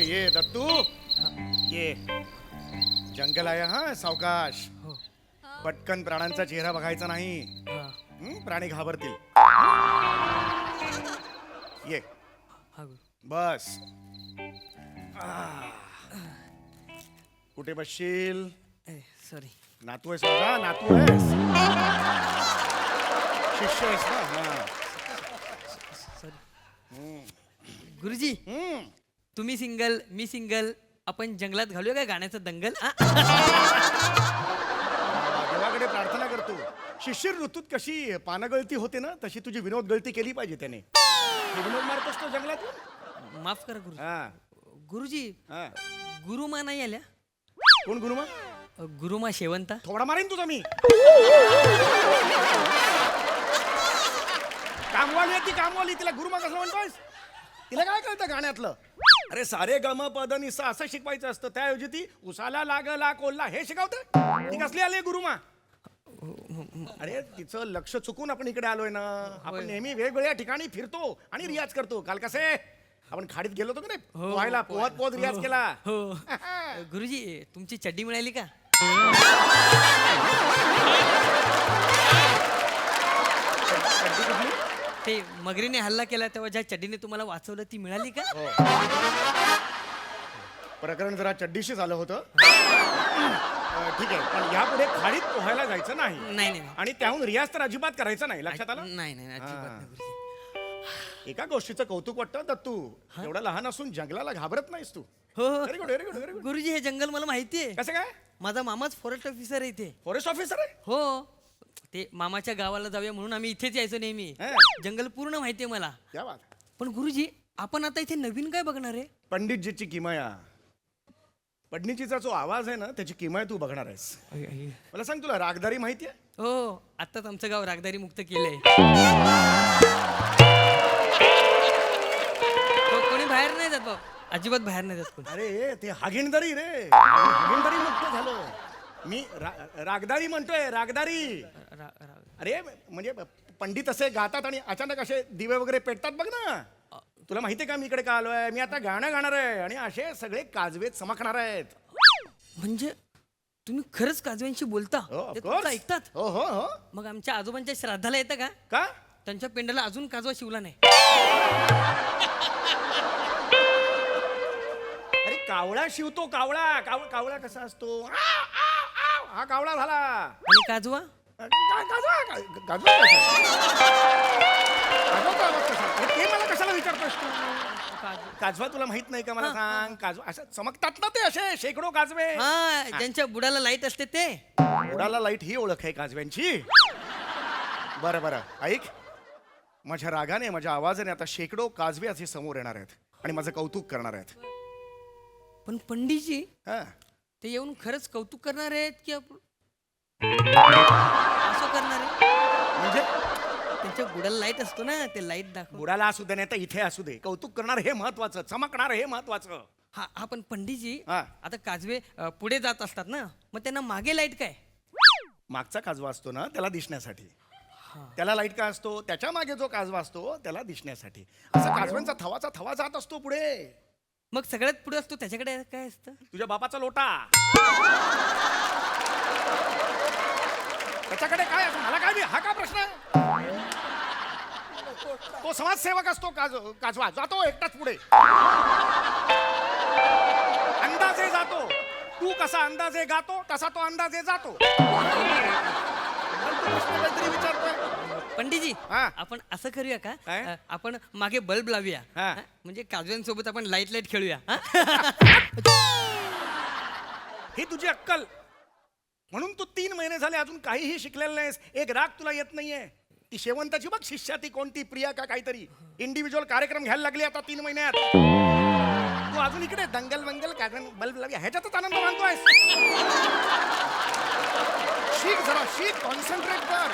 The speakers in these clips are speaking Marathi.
ये दत्तू ये. जंगल आहे हा, सावकाश. हो. पटकन प्राण्यांचा चेहरा बघायचा नाही. प्राणी घाबरतील. ये हा गुरु. बस. कुठे बसशील? सॉरी. नातू आहेस माझा, नातू आहेस. शिष्य आहेस ना. हा. सॉरी. गुरुजी हम्म. तुम्ही सिंगल मी सिंगल आपण जंगलात घालूया काय गाण्याचं दंगल? देवाकडे प्रार्थना करतो. शिशिर ऋतूत कशी पानगळती होते ना, तशी तुझी विनोद गळती केली पाहिजे त्याने. हे विनोद मारतोस तो जंगलात. माफ करा गुरुजी. हा गुरुजी हा. गुरुमा नाही आल्या? कोण गुरुमा? गुरुमा शेवंता. थोडा मारेन तुझा मी. कामवाली आहे ती, कामवाली. तिला गुरुमा कसं म्हणतोयस? तिला काय कळतं गाण्यातलं? अरे सारे गम पद निसा असं शिकवायचं असतं. त्याऐवजी ती उसाला लागला कोल्हा हे शिकवते. ती कसली आली गुरुमा? अरे तिचं लक्ष चुकून आपण इकडे आलोय ना. आपण नेहमी वेगवेगळ्या ठिकाणी फिरतो आणि रियाज करतो. काल कसे आपण खाडीत गेलो होतो का नाही पोहायला, पोहत पोहत रियाज केला. हो. गुरुजी तुमची चड्डी मिळाली का? चड्डी कुठली? ते मगरीने हल्ला केला तेव्हा ज्या चड्डीने तुम्हाला वाचवलं ती मिळाली का? प्रकरण जरा चड्डीशी झालं होतं. ठीक आहे, पण यापुढे खाडीत पोहायला जायचं नाही. नाही नाही आणि त्याहून रियाज तर अजिबात करायचा नाही. लक्षात आलं? नाही नाही अजिबात नाही गुरुजी. एका गोष्टीचं कौतुक वाटतं दत्तू. एवढा लहान असून जंगलाला घाबरत नाहीस तू. हो हो. Very good, very good, very good. गुरुजी हे जंगल मला माहितीये. कसं काय? माझा मामाच फॉरेस्ट ऑफिसर आहे इथे. फॉरेस्ट ऑफिसर आहे? हो. ते मामाच्या गावाला जाऊया म्हणून आम्ही इथेच यायचो नेहमी. हा. जंगल पूर्ण माहितीये मला. क्या बात. पण गुरुजी आपण आता इथे नवीन काय बघणार आहे? पंडितजीची किमया. पंडितजीचा जो आवाज आहे ना, त्याची किमया तू बघणार आहेस. मला सांग, तुला रागदारी माहितीये? हो. आत्ताच आमचं गाव रागदारी मुक्त केलंय. हो, कोणी बाहेर नाही जात भाऊ. अजिबात बाहेर नाही जात कोणी. अरे ते हागिणदारी रे. हागिणदारी मुक्त झालं. मी रागदारी म्हणतोय, रागदारी. अरे म्हणजे पंडित असे गातात आणि अचानक असे दिवे वगैरे पेटतात बघ ना. तुला माहितीये का मी इकडे का आलोय? मी आता गाणं गाणार आहे आणि असे सगळे काजवे चमकणार आहेत. म्हणजे तुम्ही खरंच काजव्यांशी बोलता? हो, of ते course. तुमचं ऐकतात? हो हो हो. मग आमच्या आजोबांच्या श्राद्धाला येतं का? का? त्यांच्या पेंडाला अजून काजवा शिवला नाही. अरे कावळा शिवतो, कावळा. कावळा कसा असतो? आव, आव, आव. हा कावळा झाला. आणि काजवा? गाजवा आवाज कसा? अरे ते मला कशाला विचारतोस तू? काजवा तुला माहित नाही का? मला सांग. काजवा असं चमकतात ना ते असे शेकडो काजवे. हा, ज्यांच्या बुडाला लाईट असते ते. बुडाला लाईट ही ओळख आहे काजव्यांची. बरं बरं ऐक, माझ्या रागाने माझ्या आवाजाने आता शेकडो काजवे असे समोर येणार आहेत आणि माझं कौतुक करणार आहेत. पण पंडितजी हा. ते येऊन खरंच कौतुक करणार आहेत की असं करणार आहे? म्हणजे त्यांच्या बुडाला लाईट असतो ना, ते लाईट दाखव. बुडाला असू दे नाही तर इथे असू दे, कौतुक करणार हे महत्वाचं, चमकणार हे महत्वाचं. हा हा. पण पंडितजी हा. आता काजवे पुढे जात असतात ना, मग त्यांना मागे लाईट काय? मागचा काजवा असतो ना त्याला दिसण्यासाठी. त्याला लाईट का असतो? त्याच्या मागे जो काजवा असतो त्याला दिसण्यासाठी. असं काजव्यांचा थवाचा थवा जात असतो पुढे. मग सगळ्यात पुढे असतो त्याच्याकडे काय असतं? तुझ्या बापाचा लोटा. त्याच्याकडे काय असं? मला काय हा का प्रश्न आहे? तो समाजसेवक असतो. काजवा जातो एकटाच पुढे, अंदाजे जातो. तू कसा अंदाजे गातो तसा तो अंदाजे जातो. काहीतरी विचारतोय पंडितजी. हा. आपण असं करूया का? काय? आपण मागे बल्ब लावूया. हा. म्हणजे काजव्यांसोबत आपण लाईट लाईट खेळूया. ही तुझी अक्कल. म्हणून तू 3 महिने झाले अजून काहीही शिकलेला नाहीस. एक राग तुला येत नाहीये. ती शेवंताची बघ शिष्या, ती कोणती प्रिया का काहीतरी इंडिव्हिज्युअल कार्यक्रम घ्यायला लागली आता 3 महिन्यात. तू अजून इकडे दंगल वंगल कागन बल्ब लावूया ह्याच्यातच आनंद मानतोयस. शिक जरा, शिक, कॉन्सन्ट्रेट कर.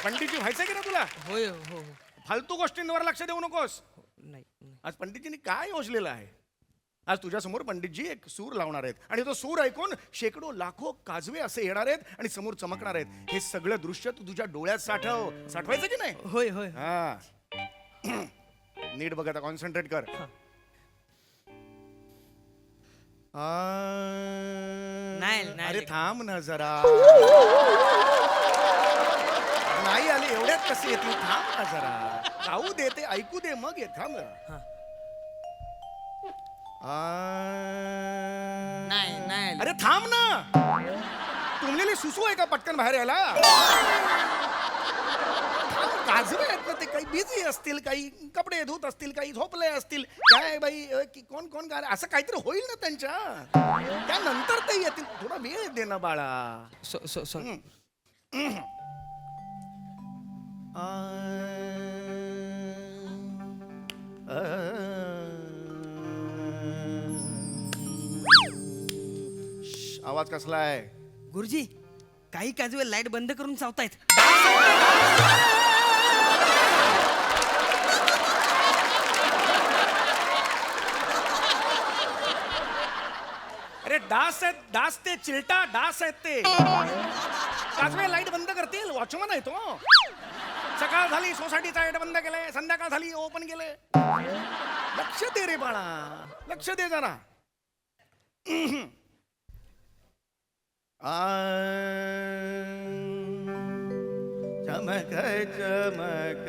पंडितजी व्हायचं की ना तुला? होय हो हो. फालतू गोष्टींवर लक्ष देऊ नकोस. नाही. आज पंडितजींनी काय योजलेलं आहे? आज तुझ्यासमोर पंडितजी एक सूर लावणार आहेत आणि तो सूर ऐकून शेकडो लाखो काजवे असे येणार आहेत आणि समोर चमकणार आहेत. हे सगळं दृश्य तू तुझ्या डोळ्यात साठवायचं की नाही? होय होय. हा. नीट बघ आता, कॉन्सन्ट्रेट कर. नाही, नाही अरे लेखा. थांब ना जरा. नाही आले एवढ्यात कसे येतील? थांब ना जरा. जाऊ दे, ते ऐकू दे मग ये. थांब जरा. नाही, नाही आले. अरे थांब ना. तुमलेली सुसू आहे का पटकन बाहेर यायला? थांब, काजवे आहेत ना ते, काही बिझी असतील, काही कपडे धुत असतील, काही झोपले असतील. काय बाई कोण कोण काय असं काहीतरी होईल ना त्यांच्या. त्यानंतर ते येतील. थोडा वेळ दे ना बाळा. सॉरी. आवाज कसला आहे? गुरुजी काही काजवे लाईट बंद करून चावतायत. अरे डास आहेत, डास ते चिलटा डास आहेत ते. काजवे लाईट बंद करतील. वॉचमन आहे तो. सकाळ झाली सोसायटीचा लाईट बंद केलंय, संध्याकाळ झाली ओपन केलंय. लक्ष दे रे बाळा, लक्ष दे जरा. चमक चमक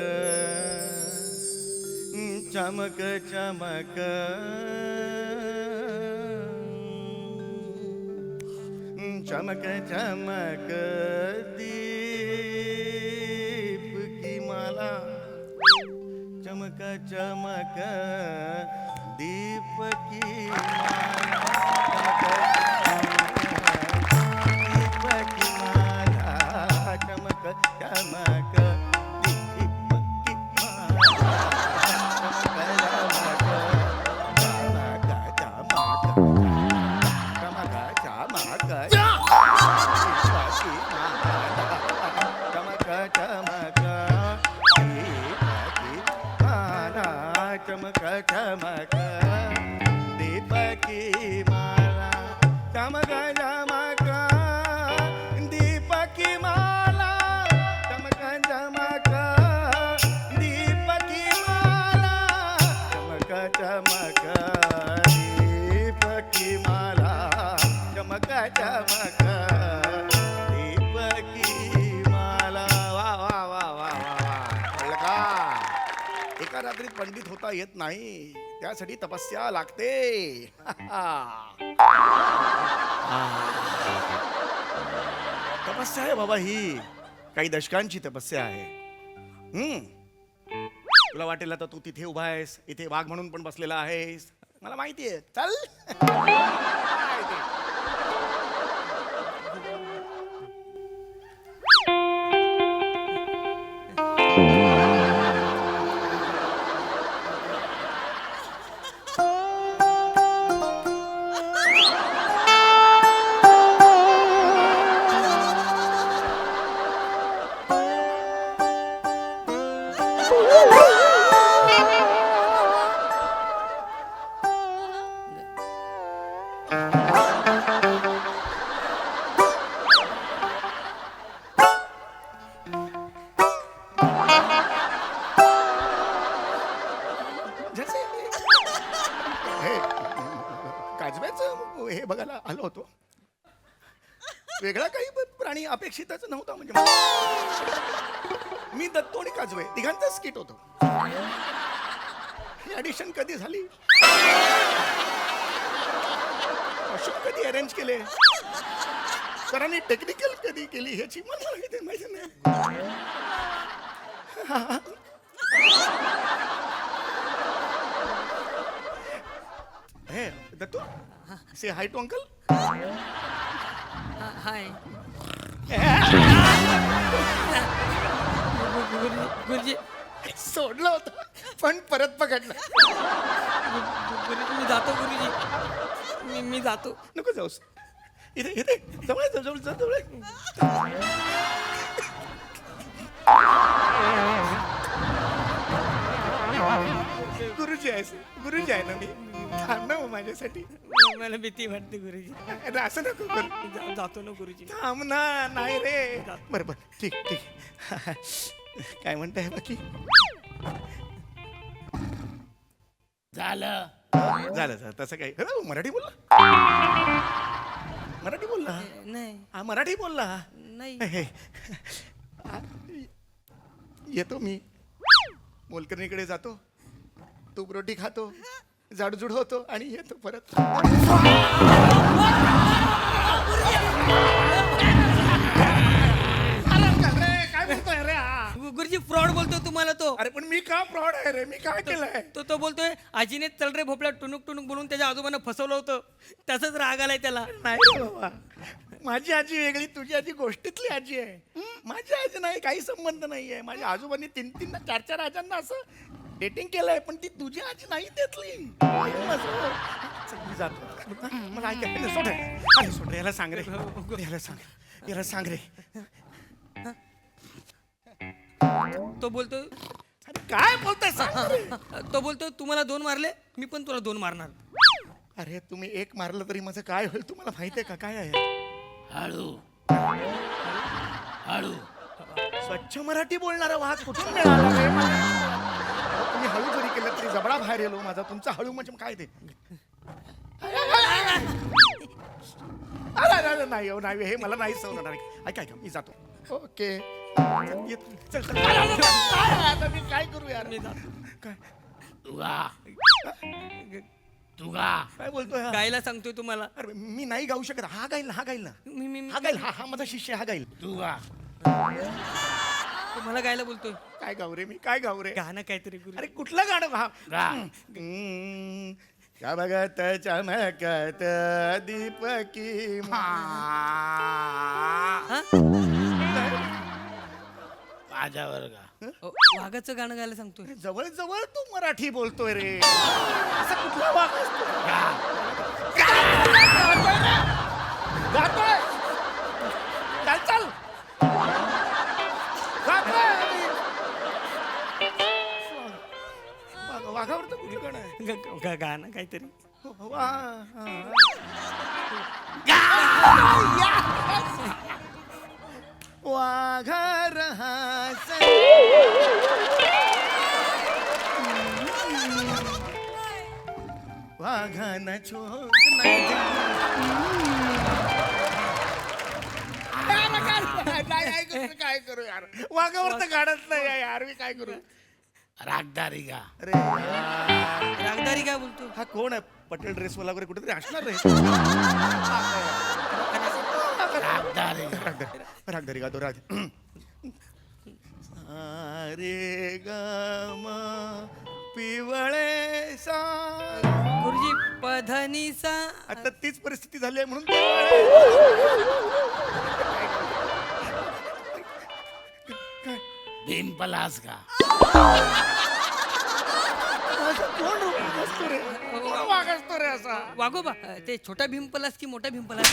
चमक चमक चमक चमक दीप की माला. चमक चमक दीप की माला. चमक चमक दीप की माला. चमक चमक दीप की माला. चमक चमक दीप की माला. चमक चमक दीप की माला. चमक चमक दीप की माला. चमक चमक दीप की माला. वा वा वा वा वा. कळलं का? एका रात्रीत पंडित होता येत नाही, त्यासाठी तपस्या लागते. तपस्या आहे बाबा ही, काही दशकांची तपस्या आहे. तुला वाटेल आता तू तिथे उभा आहेस, इथे वाघ म्हणून पण बसलेला आहेस. मला माहिती आहे. चल. जसे हे काजव्याचं हे बघायला आलो होतो. वेगळा काही प्राणी अपेक्षितच नव्हता. म्हणजे मी दत्तो आणि काजवे तिघांचा स्किट होतो. ही ऑडिशन कधी झाली, कॉस्ट्युम कधी अरेंज केले, सरांनी टेक्निकल कधी केली ह्याची मला माहिती नाही. हे दत्तू, से हाय टू अंकल. हाय. गुरुजी सोडलं होतं पण परत पकडलं. गुरुजी मी जातो. गुरुजी मी जातो. नको जाऊस. इथे इथे जवळ जवळ जवळ. गुरुजी आहे, गुरुजी आहे ना मी. थांब ना माझ्यासाठी. मला भीती वाटते गुरुजी. अरे असं नको करू. जातो ना गुरुजी. थांब ना. नाही रे. बरोबर ठीक ठीक. काय म्हणताय बाकी? झालं. झालं झालं तसं काही मराठी बोलला मराठी बोलला नाही हा मराठी बोलला नाही हे. येतो मी मोलकरणीकडे जातो तूप रोटी खातो झाडझुड होतो आणि येतो परत. अरे काय बोलतोय रे हा? गुरुजी फ्रॉड बोलतोय तुम्हाला तो अरे पण मी का फ्रॉड आहे रे मी काय केलंय तो बोलतोय आजीने चल रे भोपळा टुनुक टुनुक बोलून त्याच्या आजोबांना फसवलं होतं त्याचाच राग आलाय त्याला. नाही रे बाबा माझी आजी वेगळी तुझी आजी गोष्टीतली आजी आहे माझी आजी नाही काही संबंध नाहीये माझ्या आजोबांनी 3-3 4-4 आजांना असं डेटिंग केलंय पण ती तुझी आजी नाही त्यातली. चल, मी जातो मला ऐकायला सोड रे. अरे सोड रे याला सांग रे याला सांग रे. तो बोलतोय अरे काय बोलतोय सांग रे. तो बोलतोय तुम्हाला 2 मारले मी पण तुला 2 मारणार. अरे तुम्ही एक मारलं तरी माझं काय होईल तुम्हाला माहिती आहे का काय आहे हळू हळू. स्वच्छ मराठी बोलणारा वाघ कुठून मिळाला रे मला? तुम्ही हळू जरी केलं तरी जबडा बाहेर येलो माझा तुमचा हळू म्हणजे काय ते अरे अरे नाही हो नाही हे मला नाही सवणार ऐका ऐका मी जातो ओके चल, चल. आता मी काय करू यार मी जातो काय तुगा तुगा. काय बोलतोय हा? गायला सांगतोय तुम्हाला. अरे मी नाही गाऊ शकत हा गाईल हा गाईल ना मी मी हा गाईल हा माझा शिष्य आहे, हा गाईल तुगा. तुम्हाला गायला बोलतोय. काय गाऊ रे मी काय गाऊ रे गाणं काहीतरी गुरु. अरे कुठलं गाणं हा गा. चमकत चमकत दीपकी माझ्यावर गा. वाघाचं गाणं गायला सांगतोय. जवळ जवळ तू मराठी बोलतोय रे असा कुठला वाघ असतो? गातोय चल चल गातोय वाघावर तर कुठलं गाणं आहे गाणं काहीतरी. वा वाघर वाघान छोट काय करू यार वाघावर तर गाडत नाही यार मी काय करू रागदारी गा. अरे रागदारी काय बोलतो. हा कोण आहे पटेल ड्रेस वाला वगैरे कुठेतरी असणार रे रागदारी गा. रागदारी गातो राग रे गम पिवळे सा गुरुजी पधनीसा. आता तीच परिस्थिती झाली आहे म्हणून भीम पलास गा. कोण वाघ असतो रे कोण वाघ असतो रे असा वाघोबा ते छोटा भीम पलास की मोठा भीम पलास.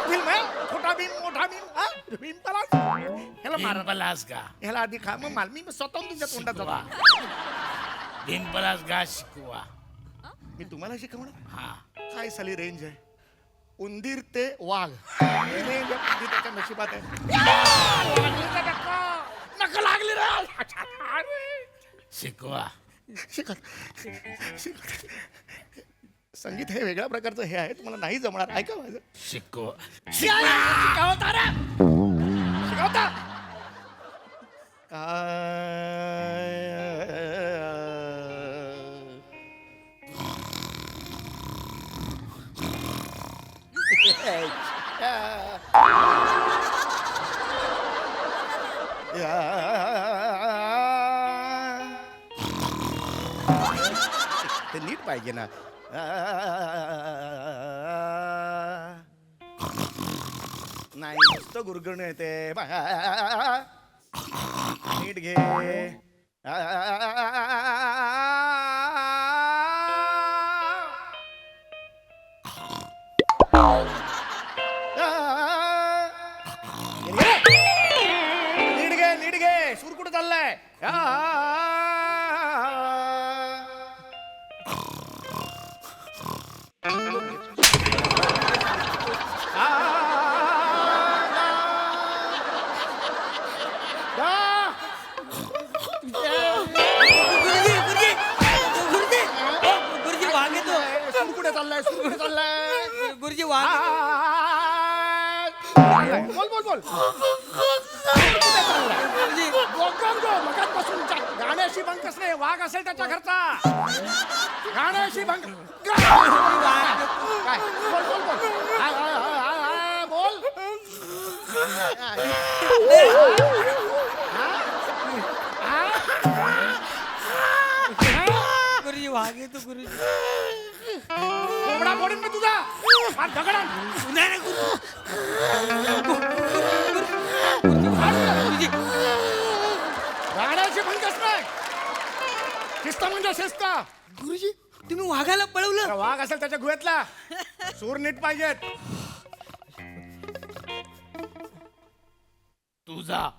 फिल्म आहे छोटा भीम मोठा भीम हा भीम पलास ह्याला भीम मारा पलास गा. ह्याला आधी खा मग माल मी स्वतःहून तुझ्या तोंडात वा. जातो भीम पलास गा शिकवा. मी तुम्हाला शिकवणार हा. काय साली रेंज आहे उंदीर ते वाघ रेंज आहे, उंदीर त्याच्या नशिबात आहे नका लागली रे शिकवा. शिकत शिकत संगीत हे वेगळ्या प्रकारचं हे आहे तुम्हाला नाही जमणार ऐका माझं शिकवा. शिकवता रे शिकवता ते नीट पाहिजे ना नाही नुसतं गुरगुरण येते नीट घे नीट घे सूर कुठं चाललाय गुरुजी वाघ बोल बोल बोल गुरुजी मगाचपासून गाण्याशी भंकस नाही वाघ असेल त्याच्या घरचा गाण्याशी भंक काय बोल बोल बोल बोल गुरुजी वाघ येतो गुरुजी कोंबडा फोडीन मी तुझा हा दगडा नाही, नाही, गुरुजी गाण्याशी भंकस नाही शिस्त म्हणजे शिस्त गुरुजी तुम्ही वाघाला पळवलं त्या वाघ असेल त्याच्या गुहेतला सूर नीट पाहिजेत तुझा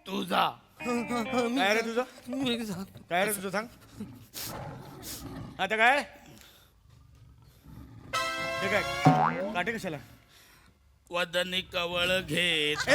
तुझा काय रे तुझं काय रे तुझं सांग आता काय हे काय काटे कशाला वदनी कवळ घेत ए!